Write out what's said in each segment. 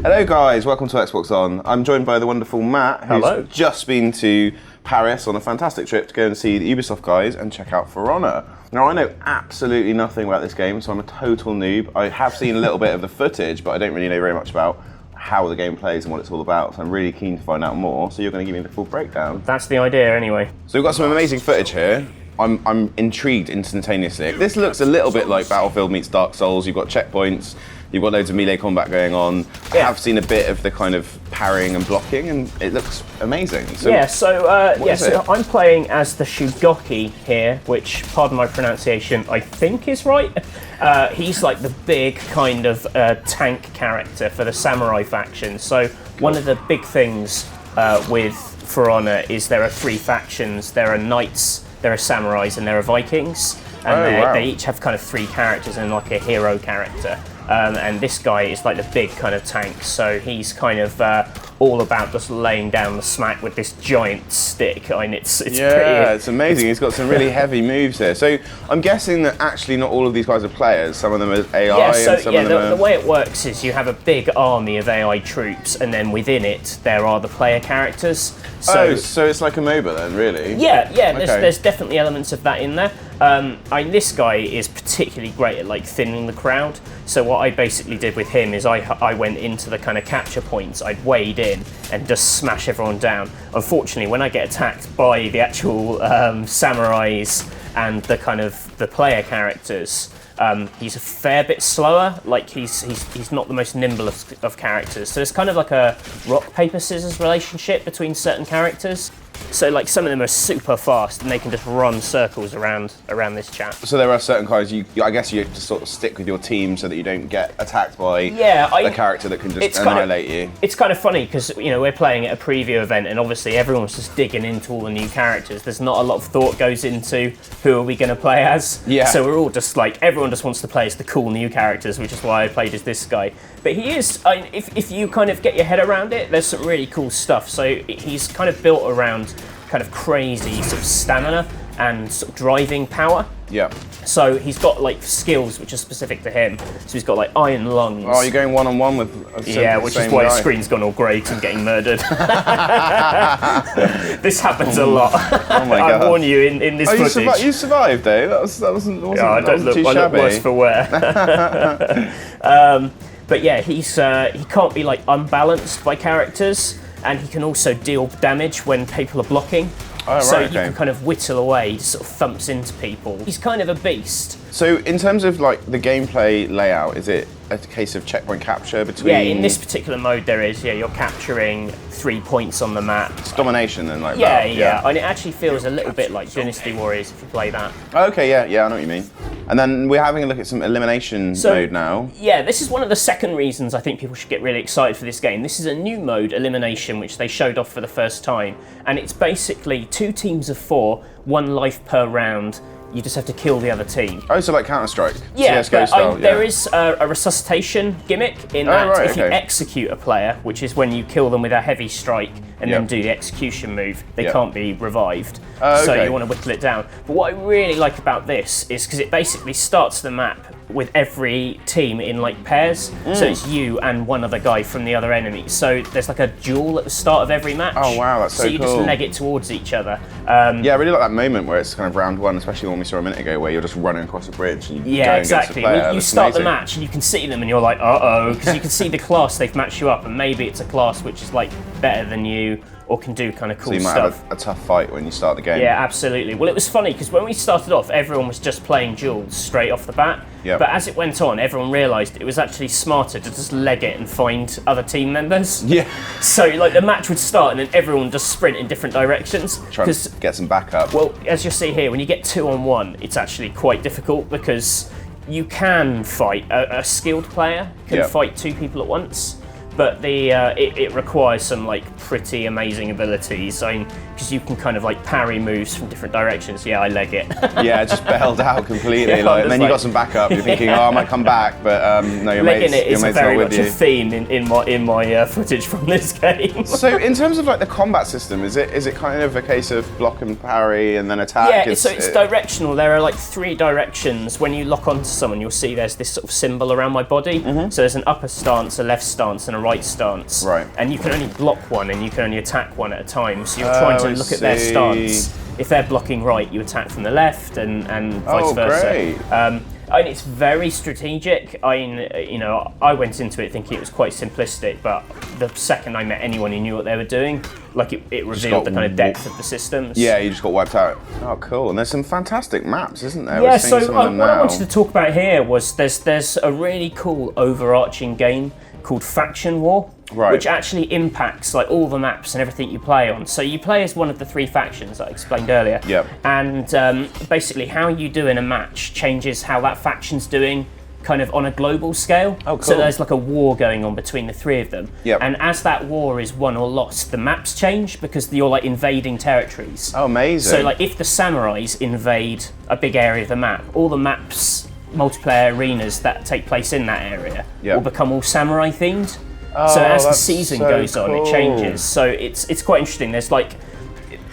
Hello guys, welcome to Xbox On. I'm joined by the wonderful Matt, who's just been to Paris on a fantastic trip to go and see the Ubisoft guys and check out For Honor. Now I know absolutely nothing about this game, so I'm a total noob. I have seen a little bit of the footage, but I don't really know very much about how the game plays and what it's all about, so I'm really keen to find out more. So you're going to give me the full breakdown. That's the idea anyway. So we've got some amazing footage here. I'm intrigued instantaneously. This looks a little bit like Battlefield meets Dark Souls. You've got checkpoints, you've got loads of melee combat going on. I have seen a bit of the kind of parrying and blocking, and it looks amazing. So, I'm playing as the Shugoki here, which, pardon my pronunciation, I think is right. He's like the big kind of tank character for the samurai faction. So one of the big things with For Honor is there are 3 factions. There are knights, there are samurais, and there are Vikings. And they each have kind of 3 characters and like a hero character. And this guy is like the big kind of tank, so he's kind of all about just laying down the smack with this giant stick. I mean, it's pretty... it's amazing. He's got some really heavy moves here. So I'm guessing that actually not all of these guys are players. Some of them are AI, and some of them are... The way it works is you have a big army of AI troops, and then within it there are the player characters. So it's like a MOBA then, really? Yeah. There's definitely elements of that in there. This guy is particularly great at like thinning the crowd. So what I basically did with him is I went into the kind of capture points, I'd wade in and just smash everyone down. Unfortunately, when I get attacked by the actual samurais and the kind of the player characters, he's a fair bit slower. Like he's not the most nimble of characters. So it's kind of like a rock paper scissors relationship between certain characters. So like some of them are super fast and they can just run circles around this chap. So there are certain guys I guess you have to sort of stick with your team so that you don't get attacked by a character that can just annihilate you. It's kind of funny because we're playing at a preview event and obviously everyone's just digging into all the new characters. There's not a lot of thought goes into who are we going to play as. Yeah. So we're all just like, everyone just wants to play as the cool new characters, which is why I played as this guy. But he is, if you kind of get your head around it, there's some really cool stuff. So he's kind of built around kind of crazy sort of stamina and sort of driving power. Yeah. So he's got like skills which are specific to him. So he's got like iron lungs. Oh, you're going one-on-one with which is why his screen's gone all grey because I'm getting murdered. This happens a lot. Oh my god! I warn you in this footage. You survived, though. That wasn't I don't look, too I shabby. look worse for wear. But yeah, he can't be like unbalanced by characters, and he can also deal damage when people are blocking. You can kind of whittle away, just sort of thumps into people. He's kind of a beast. So in terms of like the gameplay layout, is it a case of checkpoint capture between... Yeah, in this particular mode there is, you're capturing 3 points on the map. It's domination then, like that. Yeah, and it actually feels a little bit like Dynasty Warriors if you play that. Okay, yeah, I know what you mean. And then we're having a look at some Elimination Mode now. Yeah, this is one of the second reasons I think people should get really excited for this game. This is a new mode, Elimination, which they showed off for the first time. And it's basically 2 teams of 4, 1 life per round. You just have to kill the other team. Oh, so like Counter-Strike, yeah, CSGO style. There is a resuscitation gimmick in that if you execute a player, which is when you kill them with a heavy strike and then do the execution move, they can't be revived. So you want to whittle it down. But what I really like about this is because it basically starts the map with every team in like pairs. So it's you and one other guy from the other enemy. So there's like a duel at the start of every match. Oh wow, that's so cool. So you just leg it towards each other. Yeah, I really like that moment where it's kind of round 1, especially the one we saw a minute ago, where you're just running across a bridge and you go exactly. Well, you start the match and you can see them and you're like, uh-oh, because you can see the class they've matched you up, and maybe it's a class which is like better than you or can do kind of cool stuff. So you might have a tough fight when you start the game. Yeah, absolutely. Well, it was funny because when we started off, everyone was just playing duels straight off the bat. Yep. But as it went on, everyone realised it was actually smarter to just leg it and find other team members. Yeah. So like the match would start and then everyone would just sprint in different directions. Try to get some backup. Well, as you'll see here, when you get 2-on-1, it's actually quite difficult because you can fight, a skilled player can fight 2 people at once. but it requires some like pretty amazing abilities. I mean, because you can kind of like parry moves from different directions. Yeah, I leg it. Yeah, just bailed out completely. Yeah, and then you got some backup. You're thinking, oh, I might come back, but no, your legging mate's, it is your mate's very not with much you. a theme in my footage from this game. So in terms of like the combat system, is it kind of a case of block and parry and then attack? Yeah, so it's directional. There are like 3 directions. When you lock onto someone, you'll see there's this sort of symbol around my body. So there's an upper stance, a left stance, and a right stance. Right. And you can only block one, and you can only attack one at a time. So you're trying to look at their stance. If they're blocking right, you attack from the left, and vice versa. Great. And it's very strategic. I went into it thinking it was quite simplistic, but the second I met anyone who knew what they were doing, like it revealed the kind of depth of the systems. Yeah, you just got wiped out. Oh, cool. And there's some fantastic maps, isn't there? Yeah, so what I wanted to talk about here was there's a really cool overarching game called Faction War, which actually impacts like all the maps and everything you play on. So you play as one of the 3 factions that I explained earlier. Yep. And basically how you do in a match changes how that faction's doing kind of on a global scale. Oh, cool. So there's like a war going on between the 3 of them. Yep. And as that war is won or lost, the maps change because you're like invading territories. Oh, amazing. So like if the samurais invade a big area of the map, all the maps, multiplayer arenas that take place in that area will become all samurai themed. So as the season goes on, it changes. So it's quite interesting. There's like,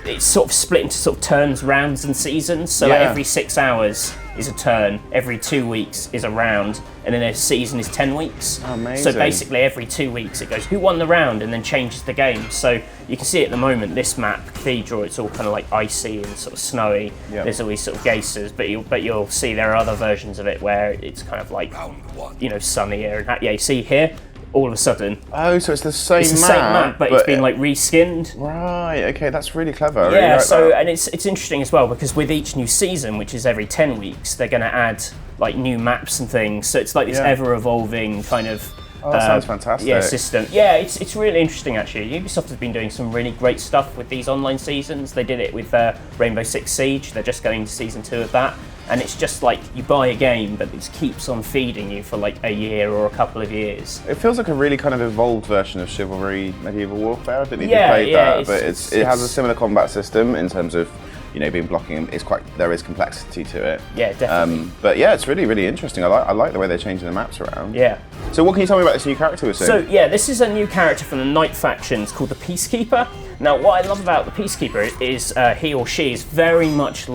it's sort of split into sort of turns, rounds, and seasons. So like every 6 hours is a turn, every 2 weeks is a round, and then a season is 10 weeks. Oh, amazing. So basically every 2 weeks it goes, who won the round, and then changes the game. So you can see at the moment, this map, Cathedral, it's all kind of like icy and sort of snowy. Yep. There's always sort of geysers, but you'll see there are other versions of it where it's kind of like, sunnier. And you see here, all of a sudden. Oh, so it's the same map, but it's been like reskinned. Right. Okay, that's really clever. Yeah. Really like that. And it's interesting as well because with each new season, which is every 10 weeks, they're going to add like new maps and things. So it's like this ever evolving kind of. Oh, that sounds fantastic. Yeah, system. Yeah, it's really interesting actually. Ubisoft has been doing some really great stuff with these online seasons. They did it with Rainbow Six Siege. They're just going to season 2 of that. And it's just like you buy a game, but it keeps on feeding you for like a year or a couple of years. It feels like a really kind of evolved version of Chivalry Medieval Warfare. I don't know if you played that, but it has a similar combat system in terms of being blocking. There is complexity to it. Yeah, definitely. But yeah, it's really, really interesting. I like the way they're changing the maps around. Yeah. So what can you tell me about this new character we're seeing? So yeah, this is a new character from the Knight faction. It's called the Peacekeeper. Now, what I love about the Peacekeeper is he or she is very much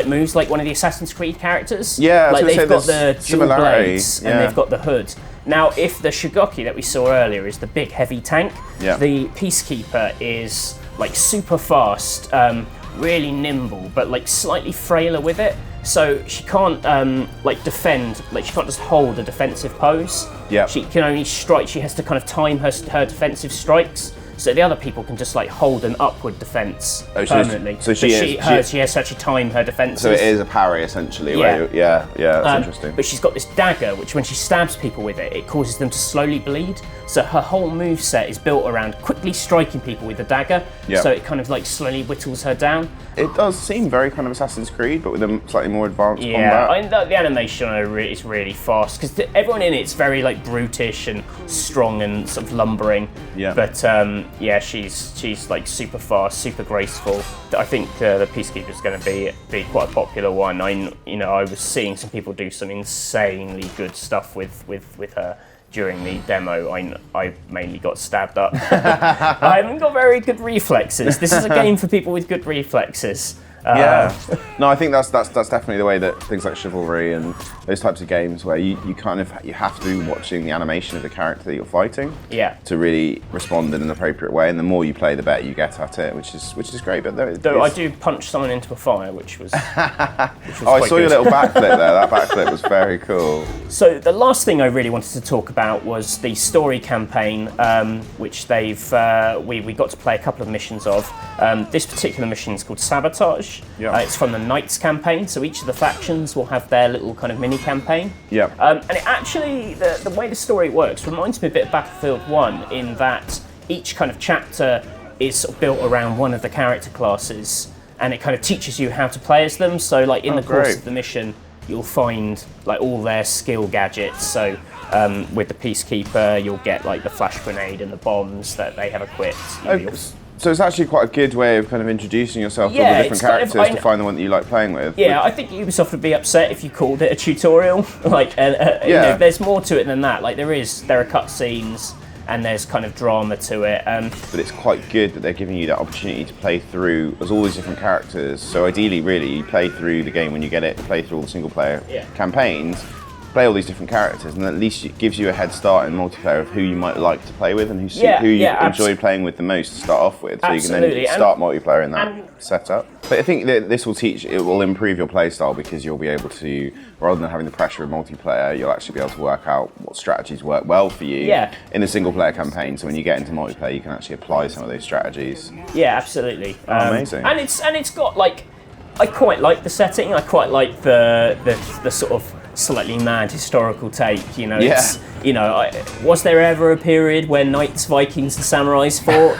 moves like one of the Assassin's Creed characters. Yeah, like they've got the dual blades and yeah. they've got the hood. Now, if the Shugoki that we saw earlier is the big heavy tank, the Peacekeeper is like super fast, really nimble, but like slightly frailer with it. So she can't defend, like she can't just hold a defensive pose. Yeah. She can only strike. She has to kind of time her defensive strikes. So the other people can just like hold an upward defense permanently. She has to actually time her defenses. So it is a parry essentially. Yeah, that's interesting. But she's got this dagger, which when she stabs people with it, it causes them to slowly bleed. So her whole moveset is built around quickly striking people with the dagger. Yeah. So it kind of like slowly whittles her down. It does seem very kind of Assassin's Creed, but with a slightly more advanced combat. Yeah, the animation is really fast because everyone in it's very like brutish and strong and sort of lumbering. Yeah. But she's like super fast, super graceful. I think the Peacekeeper is going to be quite a popular one. I was seeing some people do some insanely good stuff with her. During the demo, I mainly got stabbed up. I haven't got very good reflexes. This is a game for people with good reflexes. No, I think that's definitely the way that things like Chivalry and those types of games where you have to be watching the animation of the character that you're fighting to really respond in an appropriate way, and the more you play the better you get at it, which is great. But though I do punch someone into a fire, which was I saw your little backflip there. That backflip was very cool. So the last thing I really wanted to talk about was the story campaign, which we got to play a couple of missions of. This particular mission is called Sabotage. It's from the Knights campaign, so each of the factions will have their little kind of mini campaign. And it actually, the way the story works reminds me a bit of Battlefield 1 in that each kind of chapter is sort of built around one of the character classes, and it kind of teaches you how to play as them. So like in the course of the mission, you'll find like all their skill gadgets. So With the Peacekeeper, you'll get like the flash grenade and the bombs that they have equipped. So it's actually quite a good way of kind of introducing yourself to all the different characters to find the one that you like playing with. Yeah, I think Ubisoft would be upset if you called it a tutorial. Like, you know, there's more to it than that. Like, there are cutscenes and there's kind of drama to it. But it's quite good that they're giving you that opportunity to play through as all these different characters. So ideally, really, you play through the game when you get it, play through all the single player campaigns, play all these different characters, and at least it gives you a head start in multiplayer of who you might like to play with and who you enjoy playing with the most to start off with. So you can then start multiplayer in that setup. But I think that this will improve your play style, because you'll be able to, rather than having the pressure of multiplayer, you'll actually be able to work out what strategies work well for you in a single player campaign. So when you get into multiplayer, you can actually apply some of those strategies. Yeah, absolutely. Amazing. And it's got like, I quite like the setting. I quite like the sort of slightly mad historical take, you know. It's, you know, was there ever a period where knights, Vikings, and samurais fought?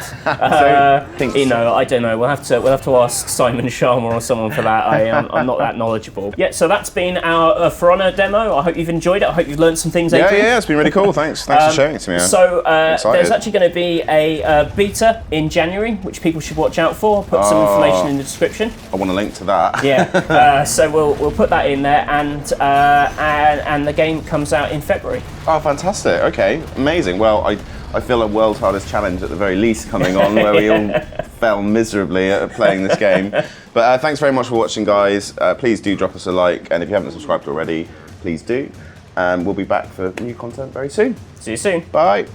You know, I don't know. We'll have to ask Simon Sharma or someone for that. I'm not that knowledgeable. Yeah, so that's been our For Honor demo. I hope you've enjoyed it. I hope you've learned some things. Adrian. Yeah, it's been really cool. Thanks for showing it to me. So there's actually going to be a beta in January, which people should watch out for. I'll put some information in the description. I want a link to that. Yeah. So we'll put that in there, and the game comes out in February. Oh, fantastic. Okay, amazing. Well, I feel a world's hardest challenge at the very least coming on, where we all fell miserably at playing this game. But thanks very much for watching, guys. Please do drop us a like, and if you haven't subscribed already, please do. And we'll be back for new content very soon. See you soon. Bye.